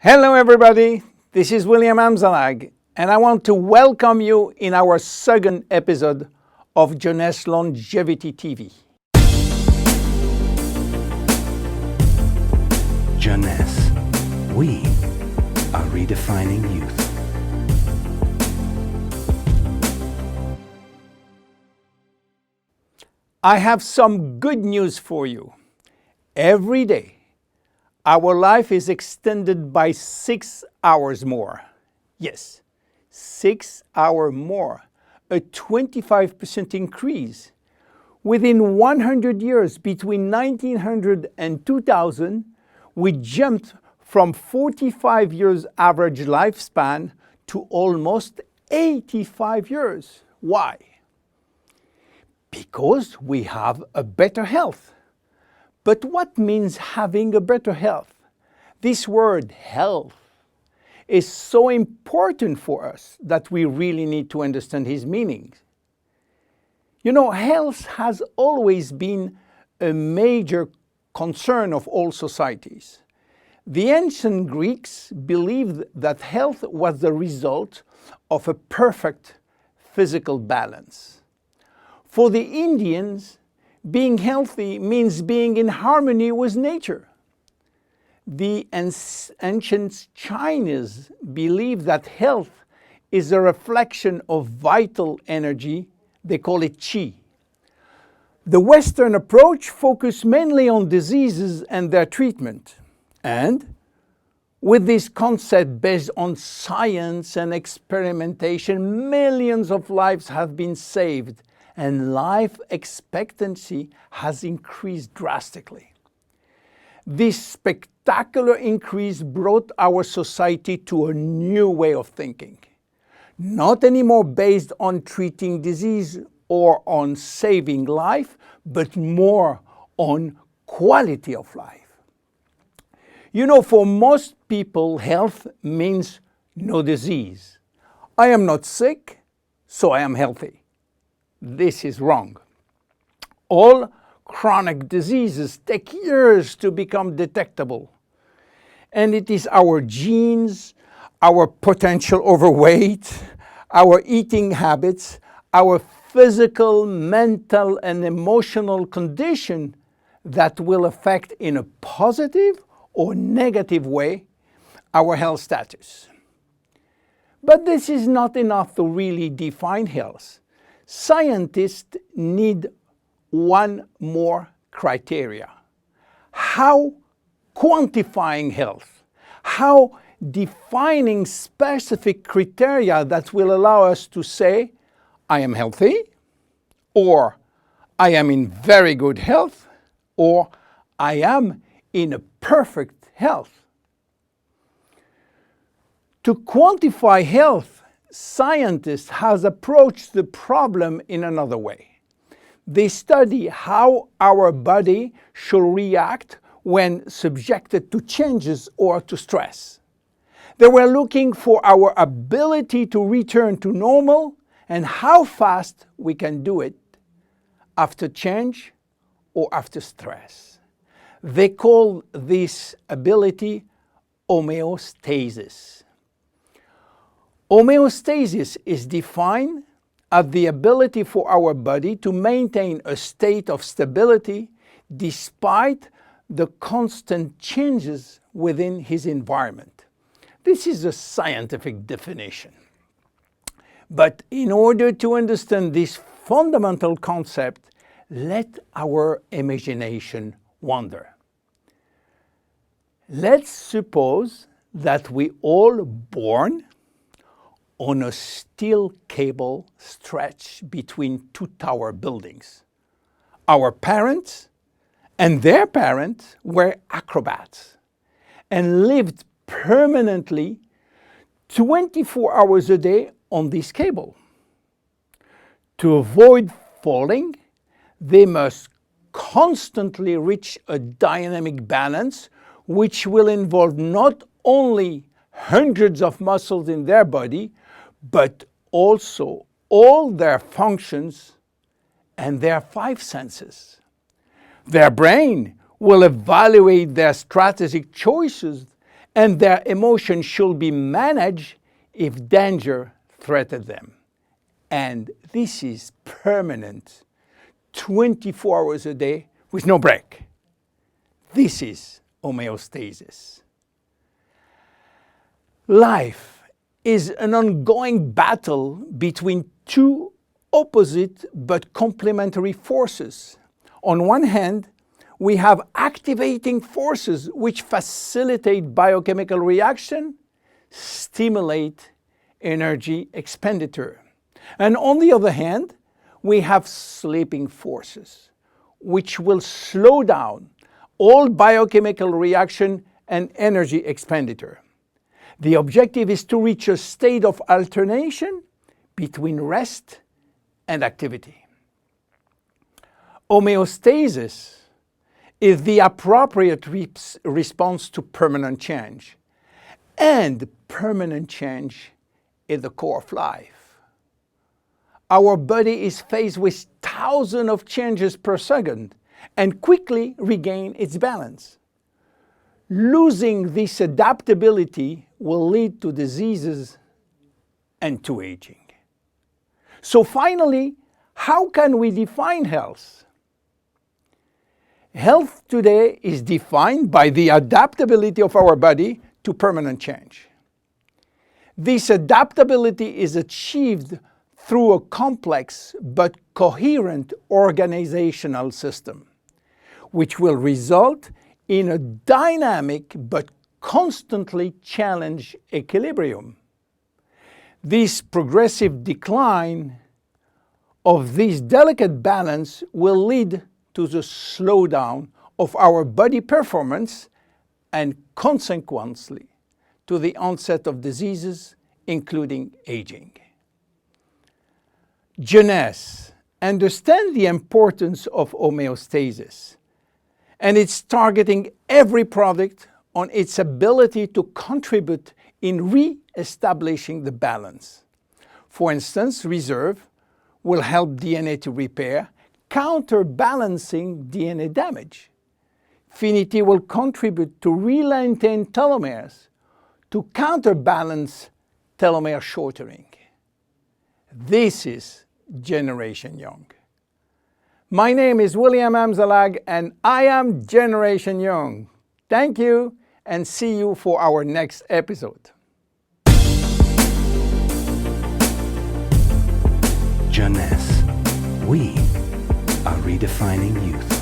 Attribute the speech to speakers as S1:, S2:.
S1: Hello everybody, this is William Amzallag, and I want to welcome you in our second episode of Jeunesse TV.
S2: Jeunesse, we are redefining youth.
S1: I have some good news for you. Every day, our life is extended by 6 hours more. Yes, 6 hours more, a 25% increase. Within 100 years, between 1900 and 2000, we jumped from 45 years average lifespan to almost 85 years. Why? Because we have a better health. But what means having a better health? This word health is so important for us that we really need to understand his meaning. You know, health has always been a major concern of all societies. The ancient Greeks believed that health was the result of a perfect physical balance. For the Indians, being healthy means being in harmony with nature. The ancient Chinese believed that health is a reflection of vital energy. They call it qi. The Western approach focused mainly on diseases and their treatment. And with this concept based on science and experimentation, millions of lives have been saved and life expectancy has increased drastically. This spectacular increase brought our society to a new way of thinking, not anymore based on treating disease or on saving life, but more on quality of life. You know, for most people, health means no disease. I am not sick, so I am healthy. This is wrong. All chronic diseases take years to become detectable. And it is our genes, our potential overweight, our eating habits, our physical, mental, and emotional condition that will affect in a positive or negative way our health status. But this is not enough to really define health. Scientists need one more criteria. How quantifying health, how defining specific criteria that will allow us to say, I am healthy, or I am in very good health, or I am in a perfect health. To quantify health, scientists have approached the problem in another way. They study how our body should react when subjected to changes or to stress. They were looking for our ability to return to normal and how fast we can do it after change or after stress. They call this ability homeostasis. Homeostasis is defined as the ability for our body to maintain a state of stability despite the constant changes within his environment. This is a scientific definition. But in order to understand this fundamental concept, let our imagination wander. Let's suppose that we all born on a steel cable stretched between two tower buildings. Our parents and their parents were acrobats and lived permanently 24 hours a day on this cable. To avoid falling, they must constantly reach a dynamic balance, which will involve not only hundreds of muscles in their body, but also all their functions and their 5 senses. Their brain will evaluate their strategic choices and their emotions should be managed if danger threatens them. And this is permanent, 24 hours a day with no break. This is homeostasis. Life is an ongoing battle between two opposite but complementary forces. On one hand, we have activating forces which facilitate biochemical reaction, stimulate energy expenditure. And on the other hand, we have sleeping forces which will slow down all biochemical reaction and energy expenditure. The objective is to reach a state of alternation between rest and activity. Homeostasis is the appropriate response to permanent change. And permanent change is the core of life. Our body is faced with thousands of changes per second and quickly regains its balance. Losing this adaptability will lead to diseases and to aging. So finally, how can we define health? Health today is defined by the adaptability of our body to permanent change. This adaptability is achieved through a complex but coherent organizational system, which will result in a dynamic but constantly challenged equilibrium. This progressive decline of this delicate balance will lead to the slowdown of our body performance and consequently to the onset of diseases, including aging. Jeunesse understands the importance of homeostasis, and it's targeting every product on its ability to contribute in re-establishing the balance. For instance, Reserve will help DNA to repair, counterbalancing DNA damage. Finity will contribute to re-lengthen telomeres to counterbalance telomere shortening. This is Generation Young. My name is William Amzallag and I am Generation Young. Thank you and see you for our next episode.
S2: Jeunesse. We are redefining youth.